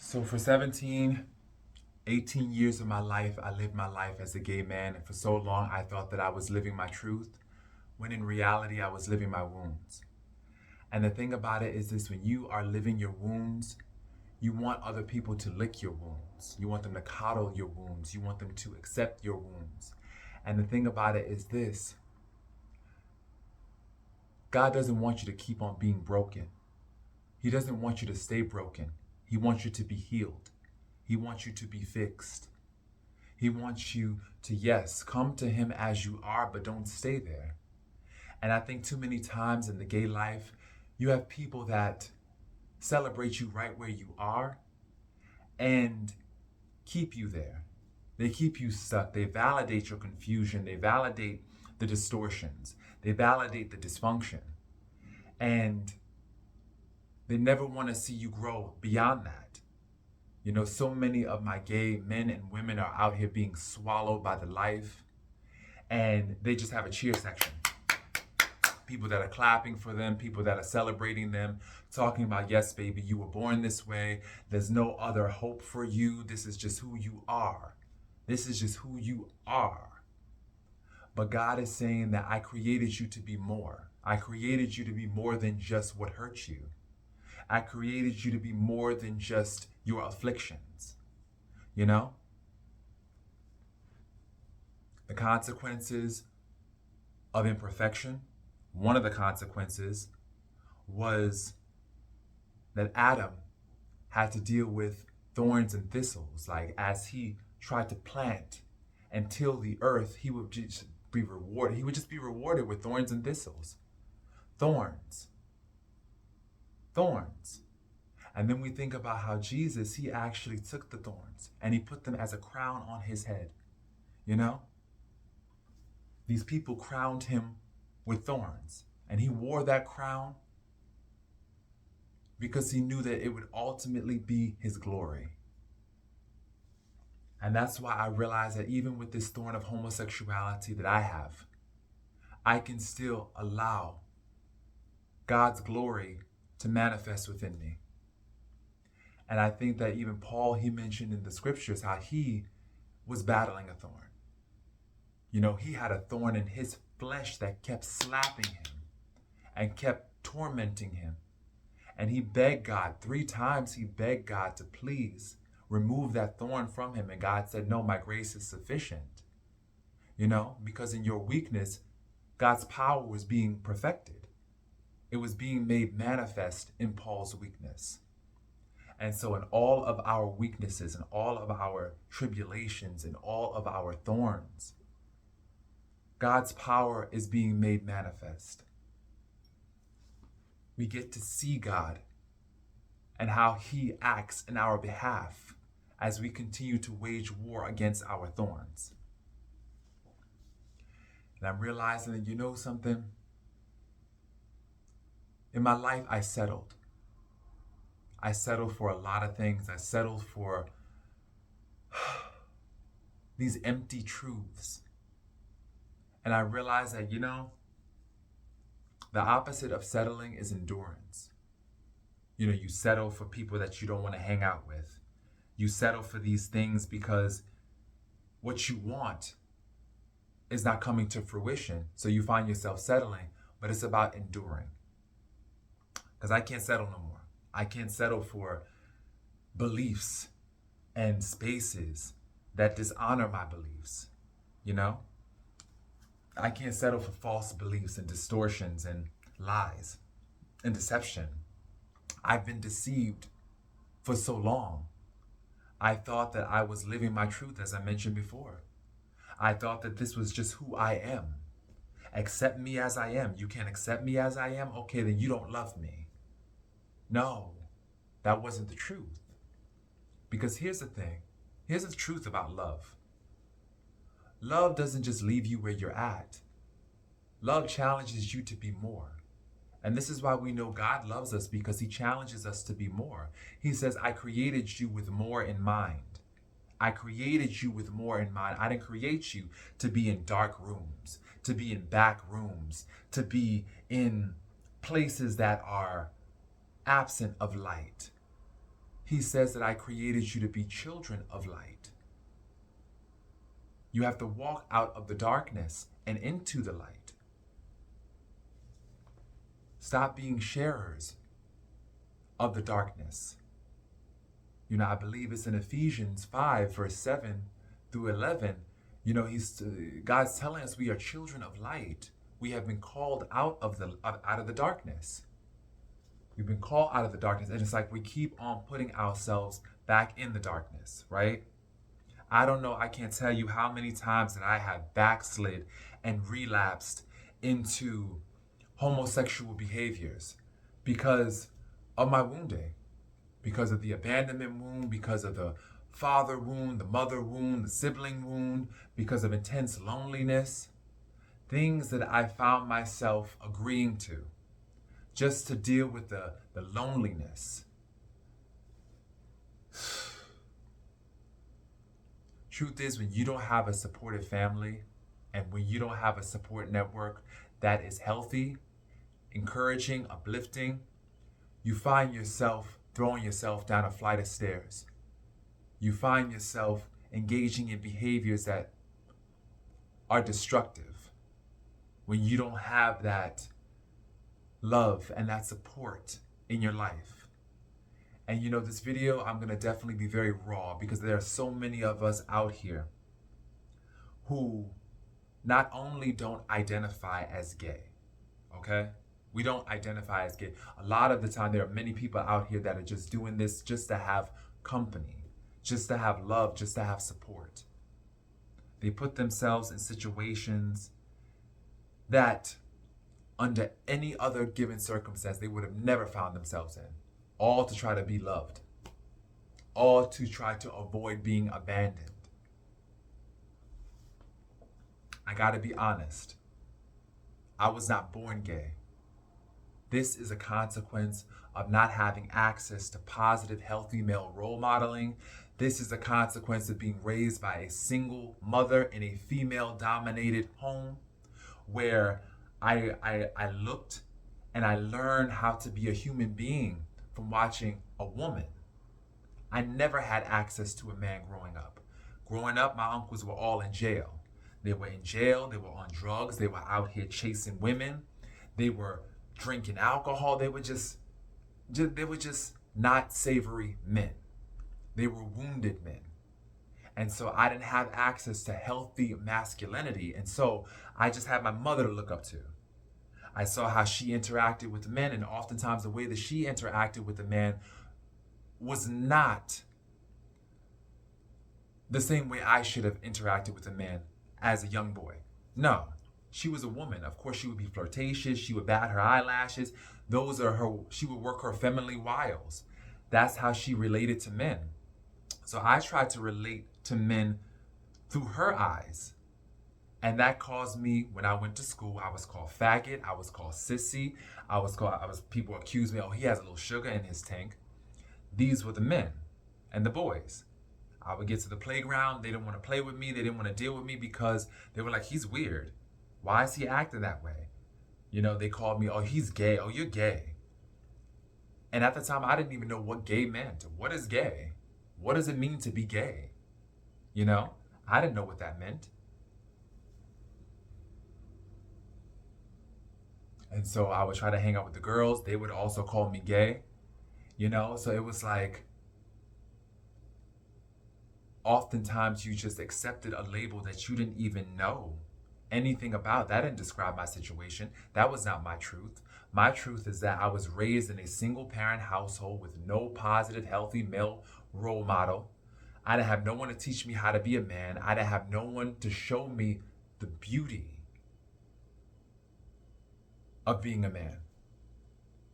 So for 17, 18 years of my life, I lived my life as a gay man. And for so long, I thought that I was living my truth, when in reality, I was living my wounds. And the thing about it is this: when you are living your wounds, you want other people to lick your wounds. You want them to coddle your wounds. You want them to accept your wounds. And the thing about it is this: God doesn't want you to keep on being broken. He doesn't want you to stay broken. He wants you to be healed. He wants you to be fixed. He wants you to, yes, come to him as you are, but don't stay there. And I think too many times in the gay life, you have people that celebrate you right where you are and keep you there. They keep you stuck. They validate your confusion. They validate the distortions. They validate the dysfunction. And they never want to see you grow beyond that. You know, so many of my gay men and women are out here being swallowed by the life, and they just have a cheer section. People that are clapping for them, people that are celebrating them, talking about, yes, baby, you were born this way. There's no other hope for you. This is just who you are. This is just who you are. But God is saying that I created you to be more. I created you to be more than just what hurt you. I created you to be more than just your afflictions. You know? The consequences of imperfection, one of the consequences was that Adam had to deal with thorns and thistles. Like, as he tried to plant and till the earth, he would just be rewarded. He would just be rewarded with thorns and thistles. Thorns. Thorns. And then we think about how Jesus, he actually took the thorns and he put them as a crown on his head. You know? These people crowned him with thorns, and he wore that crown because he knew that it would ultimately be his glory. And that's why I realize that even with this thorn of homosexuality that I have, I can still allow God's glory to manifest within me. And I think that even Paul, he mentioned in the scriptures how he was battling a thorn. You know, he had a thorn in his flesh that kept slapping him and kept tormenting him. And he begged God, 3 times he begged God to please remove that thorn from him. And God said, no, my grace is sufficient. You know, because in your weakness, God's power was being perfected. It was being made manifest in Paul's weakness. And so in all of our weaknesses, and all of our tribulations, and all of our thorns, God's power is being made manifest. We get to see God and how he acts in our behalf as we continue to wage war against our thorns. And I'm realizing that, you know something? In my life, I settled. I settled for a lot of things. I settled for these empty truths. And I realized that, you know, the opposite of settling is endurance. You know, you settle for people that you don't want to hang out with. You settle for these things because what you want is not coming to fruition. So you find yourself settling, but it's about enduring. Because I can't settle no more. I can't settle for beliefs and spaces that dishonor my beliefs, you know? I can't settle for false beliefs and distortions and lies and deception. I've been deceived for so long. I thought that I was living my truth, as I mentioned before. I thought that this was just who I am. Accept me as I am. You can't accept me as I am? Okay, then you don't love me. No, that wasn't the truth. Because here's the thing. Here's the truth about love. Love doesn't just leave you where you're at. Love challenges you to be more. And this is why we know God loves us, because he challenges us to be more. He says, I created you with more in mind. I created you with more in mind. I didn't create you to be in dark rooms, to be in back rooms, to be in places that are absent of light. He says that I created you to be children of light. You have to walk out of the darkness and into the light. Stop being sharers of the darkness. I believe it's in Ephesians 5, verse 7 through 11. God's telling us we are children of light. We have been called out of the darkness. We've been called out of the darkness, and it's like we keep on putting ourselves back in the darkness, right? I don't know, I can't tell you how many times that I have backslid and relapsed into homosexual behaviors because of my wounding, because of the abandonment wound, because of the father wound, the mother wound, the sibling wound, because of intense loneliness, things that I found myself agreeing to just to deal with the loneliness. Truth is, when you don't have a supportive family and when you don't have a support network that is healthy, encouraging, uplifting, you find yourself throwing yourself down a flight of stairs. You find yourself engaging in behaviors that are destructive when you don't have that love and that support in your life. And this video, I'm going to definitely be very raw because there are so many of us out here who not only don't identify as gay, okay? We don't identify as gay. A lot of the time, there are many people out here that are just doing this just to have company, just to have love, just to have support. They put themselves in situations that under any other given circumstance, they would have never found themselves in, all to try to be loved, all to try to avoid being abandoned. I gotta be honest, I was not born gay. This is a consequence of not having access to positive, healthy male role modeling. This is a consequence of being raised by a single mother in a female-dominated home where I looked and I learned how to be a human being from watching a woman. I never had access to a man growing up. Growing up, my uncles were all in jail. They were in jail, they were on drugs, they were out here chasing women, they were drinking alcohol, they were just not savory men. They were wounded men. And so I didn't have access to healthy masculinity. And so I just had my mother to look up to. I saw how she interacted with men, and oftentimes the way that she interacted with the man was not the same way I should have interacted with a man as a young boy. No, she was a woman. Of course, she would be flirtatious. She would bat her eyelashes. She would work her feminine wiles. That's how she related to men. So I tried to relate to men through her eyes. And that caused me, when I went to school, I was called faggot, I was called sissy, people accused me, oh, he has a little sugar in his tank. These were the men and the boys. I would get to the playground, they didn't want to play with me, they didn't want to deal with me because they were like, he's weird. Why is he acting that way? They called me, oh, he's gay, oh, you're gay. And at the time, I didn't even know what gay meant. What is gay? What does it mean to be gay? I didn't know what that meant. And so I would try to hang out with the girls. They would also call me gay, So it was like, oftentimes you just accepted a label that you didn't even know anything about. That didn't describe my situation. That was not my truth. My truth is that I was raised in a single parent household with no positive, healthy male role model. I didn't have no one to teach me how to be a man. I didn't have no one to show me the beauty of being a man,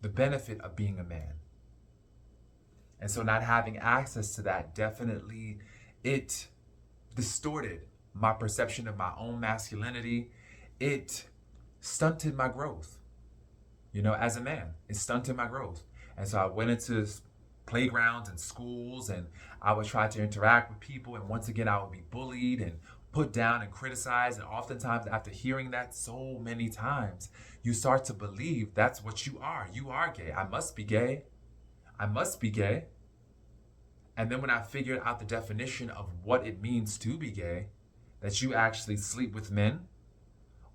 the benefit of being a man. And so not having access to that, definitely it distorted my perception of my own masculinity. It stunted my growth, as a man. It stunted my growth. And so I went into playgrounds and schools, and I would try to interact with people, and once again I would be bullied and put down and criticized. And oftentimes, after hearing that so many times, you start to believe that's what you are. You are gay. I must be gay. I must be gay. And then when I figured out the definition of what it means to be gay, that you actually sleep with men,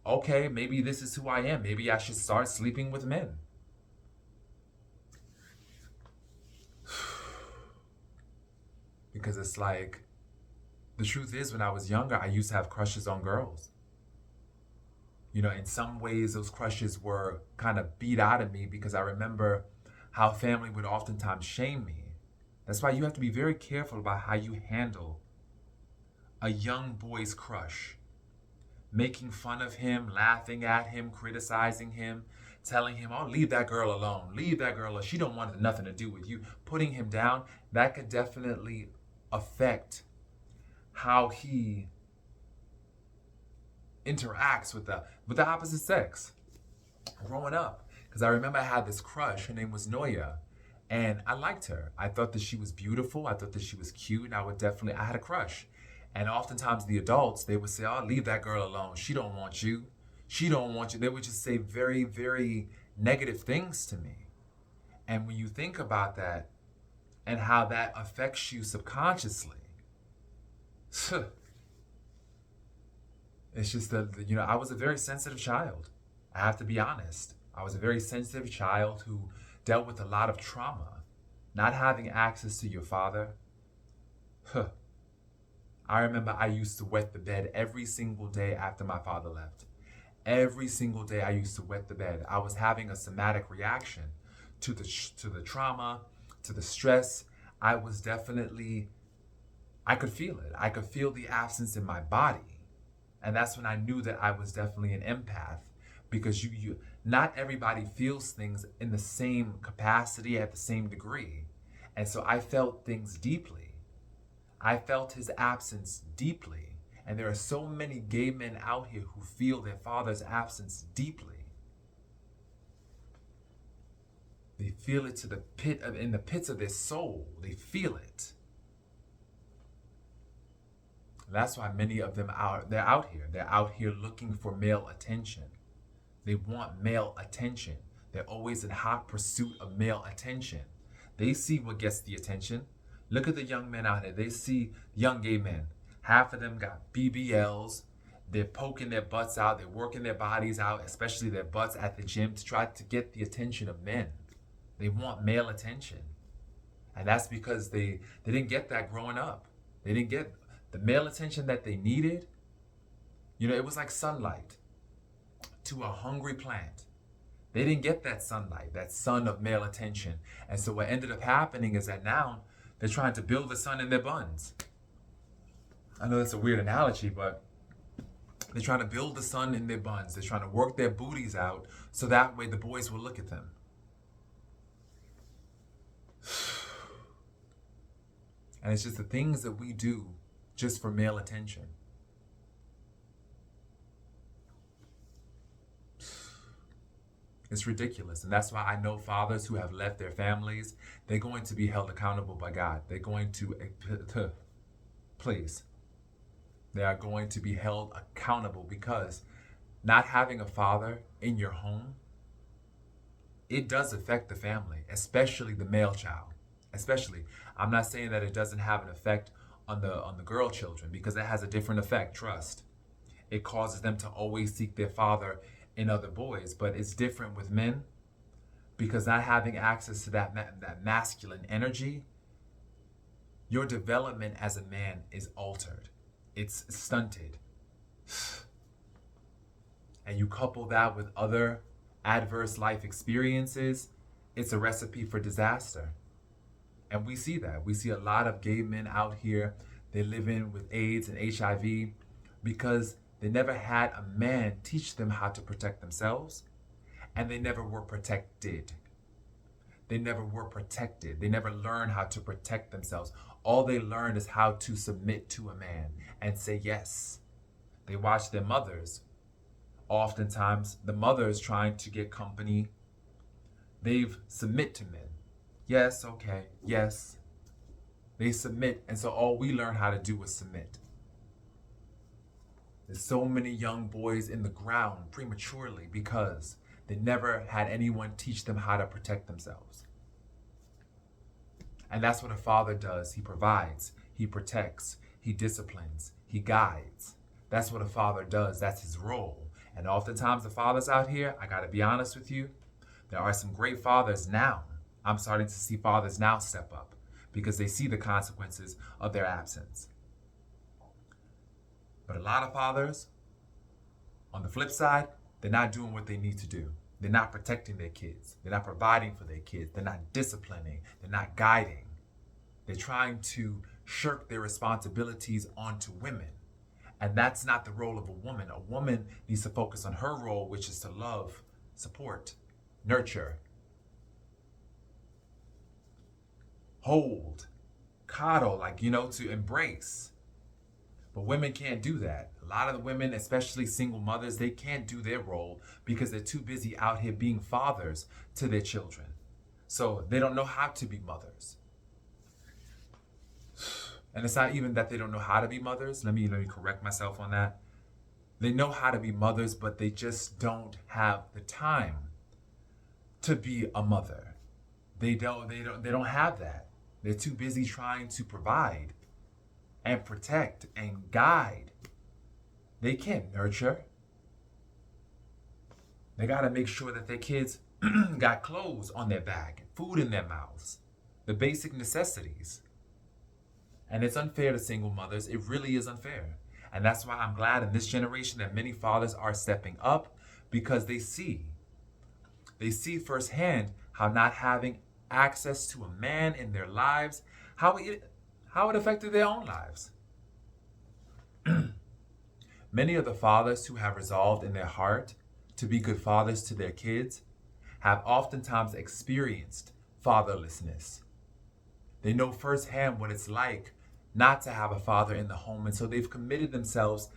okay, maybe this is who I am. Maybe I should start sleeping with men. Because it's like, the truth is, when I was younger, I used to have crushes on girls. You know, in some ways, those crushes were kind of beat out of me because I remember how family would oftentimes shame me. That's why you have to be very careful about how you handle a young boy's crush. Making fun of him, laughing at him, criticizing him, telling him, oh, leave that girl alone. Leave that girl alone. She don't want nothing to do with you. Putting him down, that could definitely affect how he interacts with the opposite sex growing up. Because I remember I had this crush. Her name was Noya. And I liked her. I thought that she was beautiful. I thought that she was cute. And I had a crush. And oftentimes the adults, they would say, oh, leave that girl alone. She don't want you. She don't want you. They would just say very, very negative things to me. And when you think about that and how that affects you subconsciously, it's just that, you know, I was a very sensitive child. I have to be honest. I was a very sensitive child who dealt with a lot of trauma. Not having access to your father. I remember I used to wet the bed every single day after my father left. Every single day I used to wet the bed. I was having a somatic reaction to the trauma, to the stress. I could feel it. I could feel the absence in my body. And that's when I knew that I was definitely an empath, because not everybody feels things in the same capacity at the same degree. And so I felt things deeply. I felt his absence deeply. And there are so many gay men out here who feel their father's absence deeply. They feel it in the pits of their soul. They feel it. That's why many of them they're out here. They're out here looking for male attention. They want male attention. They're always in hot pursuit of male attention. They see what gets the attention. Look at the young men out there. They see young gay men. Half of them got BBLs. They're poking their butts out. They're working their bodies out, especially their butts at the gym, to try to get the attention of men. They want male attention. And that's because they didn't get that growing up. They didn't get the male attention that they needed. You know, it was like sunlight to a hungry plant. They didn't get that sunlight, that sun of male attention. And so what ended up happening is that now they're trying to build the sun in their buns. I know that's a weird analogy, but they're trying to build the sun in their buns. They're trying to work their booties out so that way the boys will look at them. And it's just the things that we do just for male attention. It's ridiculous. And that's why I know fathers who have left their families, they're going to be held accountable by God. They're going to, please, they are going to be held accountable, because not having a father in your home, it does affect the family, especially the male child. Especially, I'm not saying that it doesn't have an effect on the girl children, because it has a different effect, trust. It causes them to always seek their father in other boys, but it's different with men, because not having access to that masculine energy, your development as a man is altered. It's stunted. And you couple that with other adverse life experiences, it's a recipe for disaster. And we see that. We see a lot of gay men out here, they live in with AIDS and HIV because they never had a man teach them how to protect themselves, and they never were protected. They never were protected. They never learned how to protect themselves. All they learned is how to submit to a man and say yes. They watch their mothers. Oftentimes, the mothers trying to get company, they've submit to men. Yes, okay, yes. They submit, and so all we learn how to do is submit. There's so many young boys in the ground prematurely because they never had anyone teach them how to protect themselves. And that's what a father does. He provides, he protects, he disciplines, he guides. That's what a father does. That's his role. And oftentimes the fathers out here, I got to be honest with you, there are some great fathers now. I'm starting to see fathers now step up because they see the consequences of their absence. But a lot of fathers, on the flip side, they're not doing what they need to do. They're not protecting their kids. They're not providing for their kids. They're not disciplining. They're not guiding. They're trying to shirk their responsibilities onto women. And that's not the role of a woman. A woman needs to focus on her role, which is to love, support, nurture, hold, coddle, to embrace. But women can't do that. A lot of the women, especially single mothers, they can't do their role because they're too busy out here being fathers to their children. So they don't know how to be mothers. And it's not even that they don't know how to be mothers. Let me correct myself on that. They know how to be mothers, but they just don't have the time to be a mother. They don't have that. They're too busy trying to provide and protect and guide. They can't nurture. They got to make sure that their kids got clothes on their back, food in their mouths, the basic necessities. And it's unfair to single mothers. It really is unfair. And that's why I'm glad in this generation that many fathers are stepping up, because they see firsthand how not having access to a man in their lives, how it affected their own lives. Many of the fathers who have resolved in their heart to be good fathers to their kids have oftentimes experienced fatherlessness. They know firsthand what it's like not to have a father in the home, and so they've committed themselves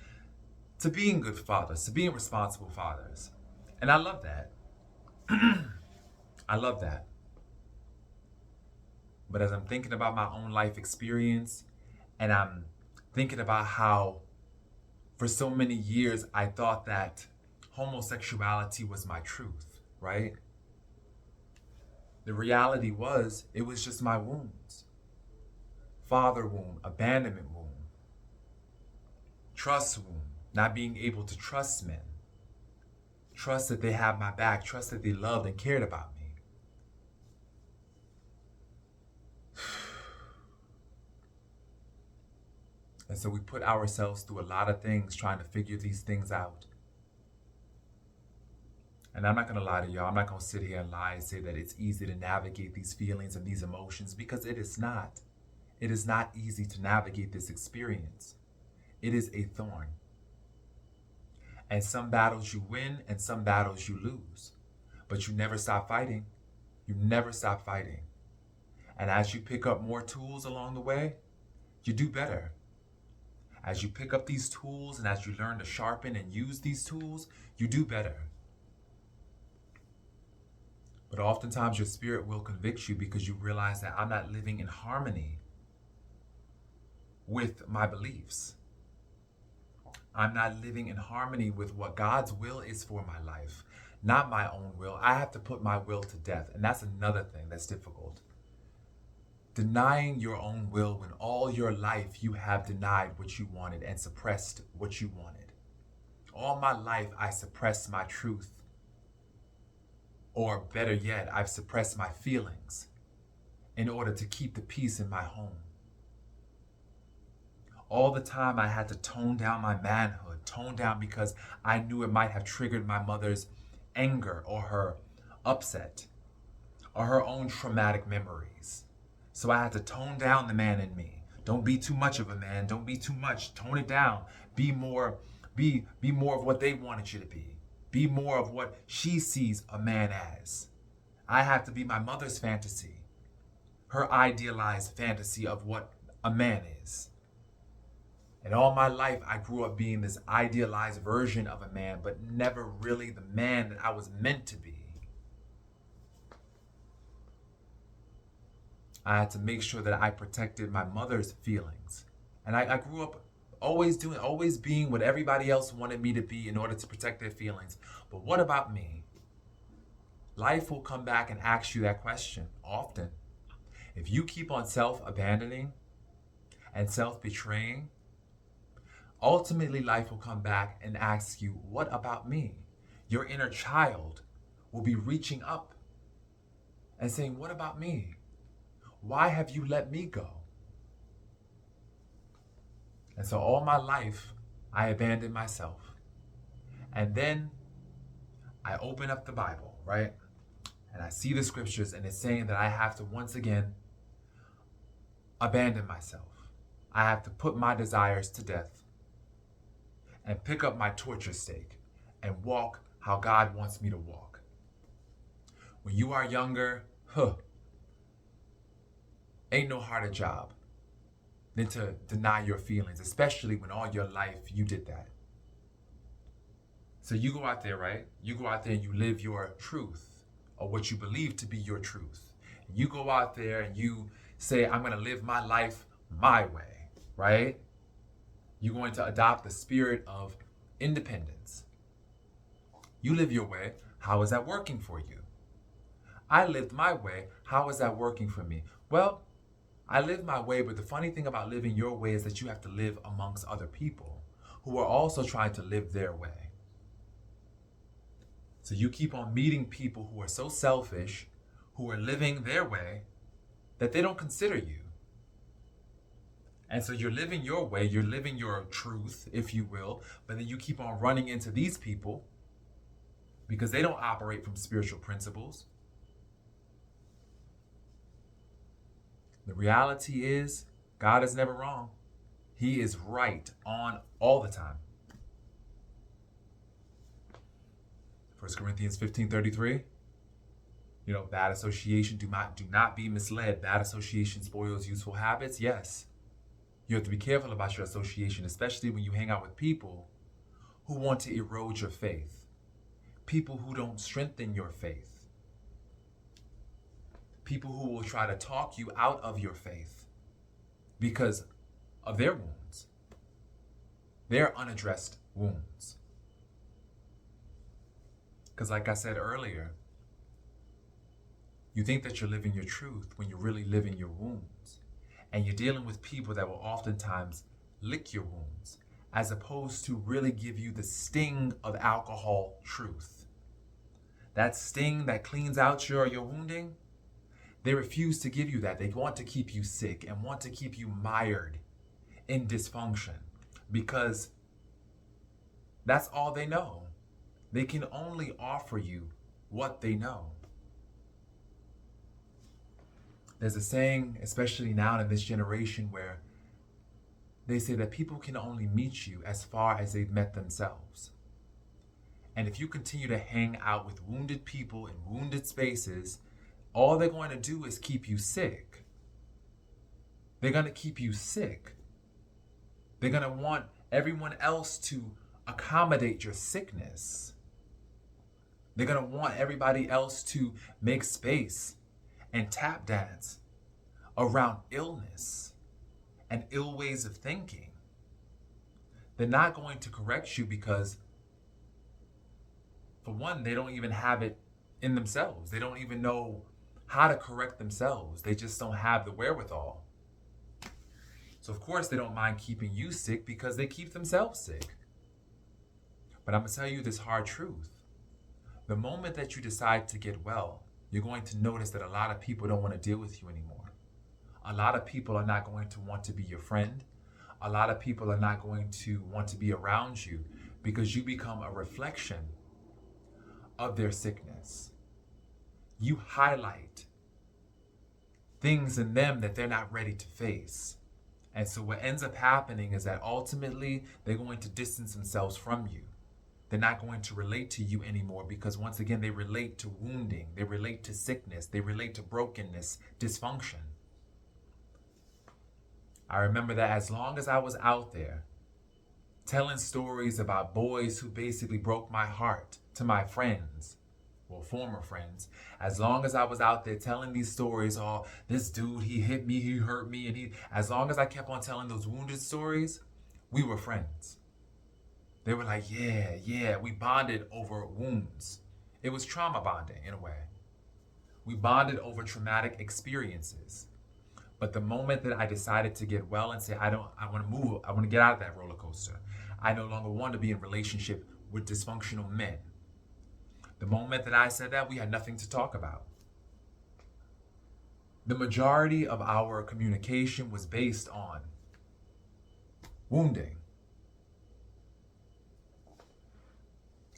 to being good fathers, to being responsible fathers. And I love that. I love that. But as I'm thinking about my own life experience, and I'm thinking about how for so many years I thought that homosexuality was my truth, right? The reality was, it was just my wounds. Father wound, abandonment wound, trust wound, not being able to trust men, trust that they have my back, trust that they loved and cared about me. And so we put ourselves through a lot of things trying to figure these things out. And I'm not going to lie to y'all. I'm not going to sit here and lie and say that it's easy to navigate these feelings and these emotions, because it is not. It is not easy to navigate this experience. It is a thorn. And some battles you win and some battles you lose. But you never stop fighting. You never stop fighting. And as you pick up more tools along the way, you do better. As you pick up these tools and as you learn to sharpen and use these tools, you do better. But oftentimes your spirit will convict you because you realize that I'm not living in harmony with my beliefs. I'm not living in harmony with what God's will is for my life, not my own will. I have to put my will to death. And that's another thing that's difficult. Denying your own will when all your life you have denied what you wanted and suppressed what you wanted. All my life I suppressed my truth. Or better yet, I've suppressed my feelings in order to keep the peace in my home. All the time I had to tone down my manhood, tone down because I knew it might have triggered my mother's anger or her upset or her own traumatic memories. So I had to tone down the man in me. Don't be too much of a man. Don't be too much. Tone it down. Be more of what they wanted you to be. Be more of what she sees a man as. I have to be my mother's fantasy, her idealized fantasy of what a man is. And all my life, I grew up being this idealized version of a man, but never really the man that I was meant to be. I had to make sure that I protected my mother's feelings. And I grew up always being what everybody else wanted me to be in order to protect their feelings. But what about me? Life will come back and ask you that question often. If you keep on self-abandoning and self-betraying, ultimately life will come back and ask you, what about me? Your inner child will be reaching up and saying, what about me? Why have you let me go? And so all my life, I abandoned myself. And then I open up the Bible, right? And I see the scriptures, and it's saying that I have to once again abandon myself. I have to put my desires to death and pick up my torture stake and walk how God wants me to walk. When you are younger, ain't no harder job than to deny your feelings, especially when all your life you did that. So you go out there, right? You go out there and you live your truth, or what you believe to be your truth. And you go out there and you say, I'm going to live my life my way, right? You're going to adopt the spirit of independence. You live your way. How is that working for you? I lived my way. How is that working for me? Well, I live my way, but the funny thing about living your way is that you have to live amongst other people who are also trying to live their way. So you keep on meeting people who are so selfish, who are living their way, that they don't consider you. And so you're living your way, you're living your truth, if you will, but then you keep on running into these people because they don't operate from spiritual principles. The reality is, God is never wrong. He is right on all the time. 1 Corinthians 15:33. Bad association, do not be misled. Bad association spoils useful habits. Yes. You have to be careful about your association, especially when you hang out with people who want to erode your faith. People who don't strengthen your faith. People who will try to talk you out of your faith because of their wounds, their unaddressed wounds. Because like I said earlier, you think that you're living your truth when you're really living your wounds. And you're dealing with people that will oftentimes lick your wounds, as opposed to really give you the sting of alcohol truth. That sting that cleans out your wounding, they refuse to give you that. They want to keep you sick and want to keep you mired in dysfunction because that's all they know. They can only offer you what they know. There's a saying, especially now in this generation, where they say that people can only meet you as far as they've met themselves. And if you continue to hang out with wounded people in wounded spaces, all they're going to do is keep you sick. They're going to keep you sick. They're going to want everyone else to accommodate your sickness. They're going to want everybody else to make space and tap dance around illness and ill ways of thinking. They're not going to correct you because, for one, they don't even have it in themselves. They don't even know how to correct themselves. They just don't have the wherewithal. So of course they don't mind keeping you sick because they keep themselves sick. But I'm going to tell you this hard truth. The moment that you decide to get well, you're going to notice that a lot of people don't want to deal with you anymore. A lot of people are not going to want to be your friend. A lot of people are not going to want to be around you because you become a reflection of their sickness. You highlight things in them that they're not ready to face. And so what ends up happening is that ultimately they're going to distance themselves from you. They're not going to relate to you anymore because once again, they relate to wounding, they relate to sickness, they relate to brokenness, dysfunction. I remember that as long as I was out there telling stories about boys who basically broke my heart to my friends, well, former friends, as long as I was out there telling these stories, oh, this dude, he hit me, he hurt me, and as long as I kept on telling those wounded stories, we were friends. They were like, yeah, we bonded over wounds. It was trauma bonding in a way. We bonded over traumatic experiences. But the moment that I decided to get well and say, I want to move, I want to get out of that roller coaster. I no longer want to be in relationship with dysfunctional men. The moment that I said that, we had nothing to talk about. The majority of our communication was based on wounding.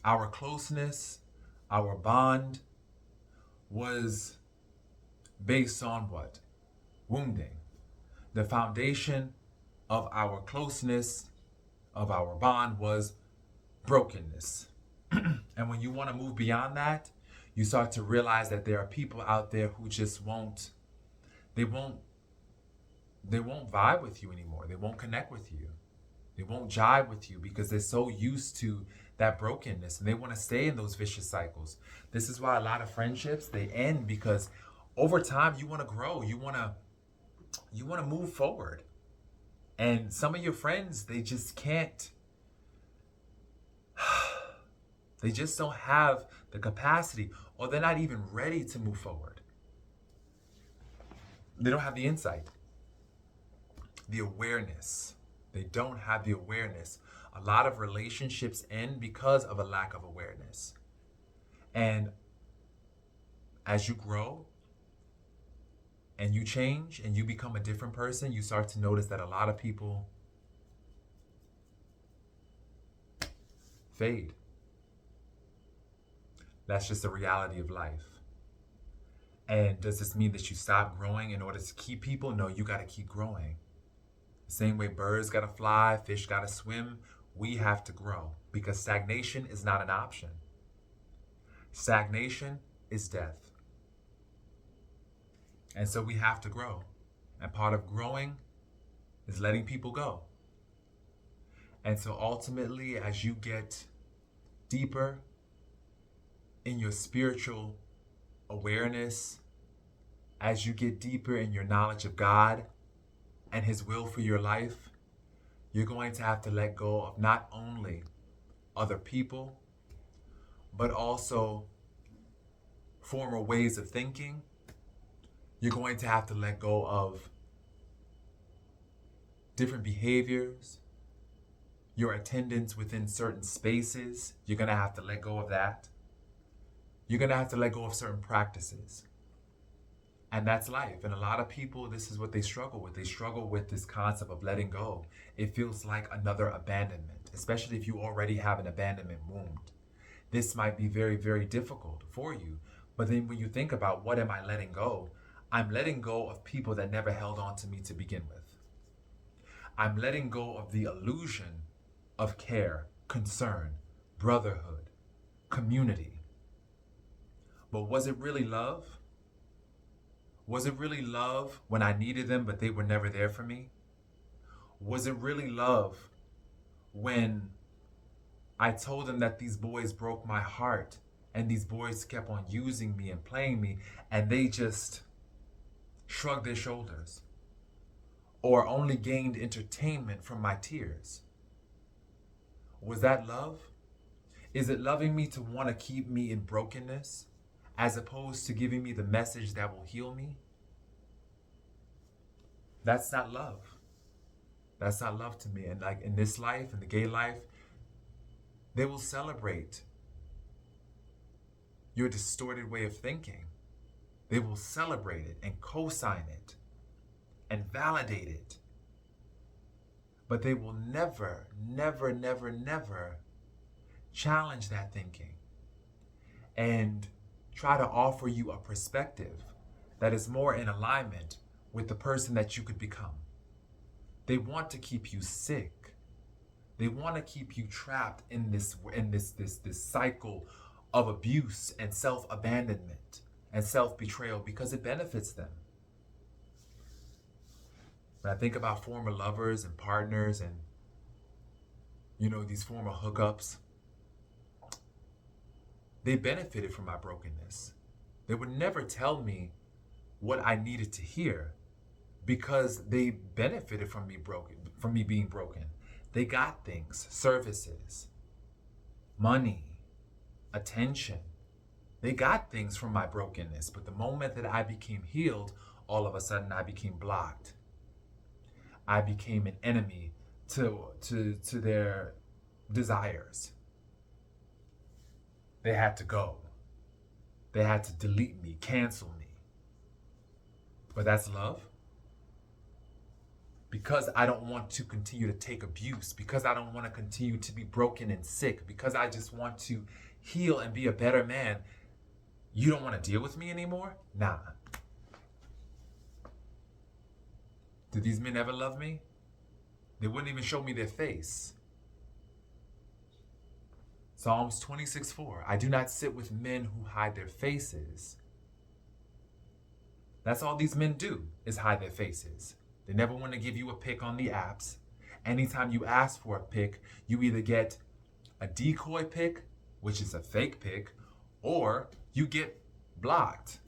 Our closeness, our bond was based on what? Wounding. The foundation of our closeness, of our bond, was brokenness. And when you want to move beyond that, you start to realize that there are people out there who just won't vibe with you anymore. They won't connect with you. They won't jive with you because they're so used to that brokenness and they want to stay in those vicious cycles. This is why a lot of friendships, they end because over time you want to grow. You want to move forward. And some of your friends, they just can't. They just don't have the capacity, or they're not even ready to move forward. They don't have the insight, the awareness. They don't have the awareness. A lot of relationships end because of a lack of awareness. And as you grow and you change and you become a different person, you start to notice that a lot of people fade. That's just the reality of life. And does this mean that you stop growing in order to keep people? No, you got to keep growing. The same way birds got to fly, fish got to swim, we have to grow because stagnation is not an option. Stagnation is death. And so we have to grow. And part of growing is letting people go. And so ultimately, as you get deeper in your spiritual awareness, as you get deeper in your knowledge of God and His will for your life, you're going to have to let go of not only other people, but also former ways of thinking. You're going to have to let go of different behaviors, your attendance within certain spaces. You're going to have to let go of that. You're going to have to let go of certain practices. And that's life. And a lot of people, this is what they struggle with. They struggle with this concept of letting go. It feels like another abandonment, especially if you already have an abandonment wound. This might be very, very difficult for you. But then when you think about what am I letting go? I'm letting go of people that never held on to me to begin with. I'm letting go of the illusion of care, concern, brotherhood, community. But was it really love? Was it really love when I needed them, but they were never there for me? Was it really love when I told them that these boys broke my heart and these boys kept on using me and playing me and they just shrugged their shoulders or only gained entertainment from my tears? Was that love? Is it loving me to want to keep me in brokenness as opposed to giving me the message that will heal me? That's not love. That's not love to me. And like in this life, in the gay life, they will celebrate your distorted way of thinking. They will celebrate it and co-sign it and validate it. But they will never, never, never, never challenge that thinking and try to offer you a perspective that is more in alignment with the person that you could become. They want to keep you sick. They want to keep you trapped in this cycle of abuse and self-abandonment and self-betrayal because it benefits them. When I think about former lovers and partners and, these former hookups, they benefited from my brokenness. They would never tell me what I needed to hear because they benefited from me being broken. They got things, services, money, attention. They got things from my brokenness. But the moment that I became healed, all of a sudden I became blocked. I became an enemy to their desires. They had to go. They had to delete me, cancel me. But that's love? Because I don't want to continue to take abuse, because I don't want to continue to be broken and sick, because I just want to heal and be a better man, you don't want to deal with me anymore? Nah. Did these men ever love me? They wouldn't even show me their face. Psalms 26:4. I do not sit with men who hide their faces. That's all these men do, is hide their faces. They never want to give you a pic on the apps. Anytime you ask for a pic, you either get a decoy pic, which is a fake pic, or you get blocked.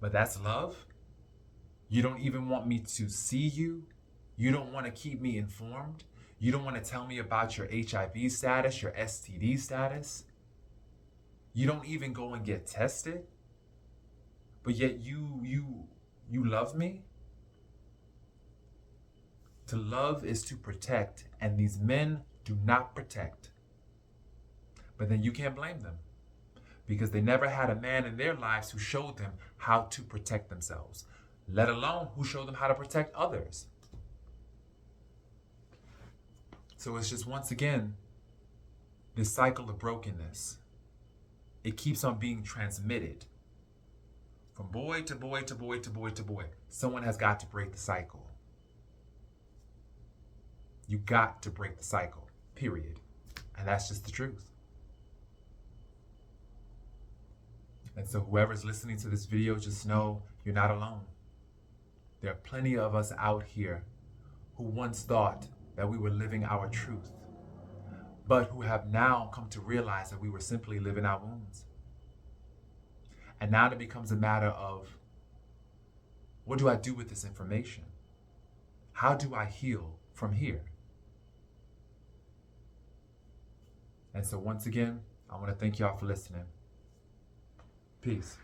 But that's love? You don't even want me to see you? You don't want to keep me informed? You don't want to tell me about your HIV status, your STD status? You don't even go and get tested? But yet you love me? To love is to protect, and these men do not protect. But then you can't blame them, because they never had a man in their lives who showed them how to protect themselves, let alone who showed them how to protect others. So it's just, once again, this cycle of brokenness. It keeps on being transmitted from boy to boy to boy to boy to boy. Someone has got to break the cycle. You got to break the cycle, period. And that's just the truth. And so whoever's listening to this video, just know you're not alone. There are plenty of us out here who once thought that we were living our truth, but who have now come to realize that we were simply living our wounds. And now it becomes a matter of, what do I do with this information? How do I heal from here? And so once again, I want to thank y'all for listening. Peace.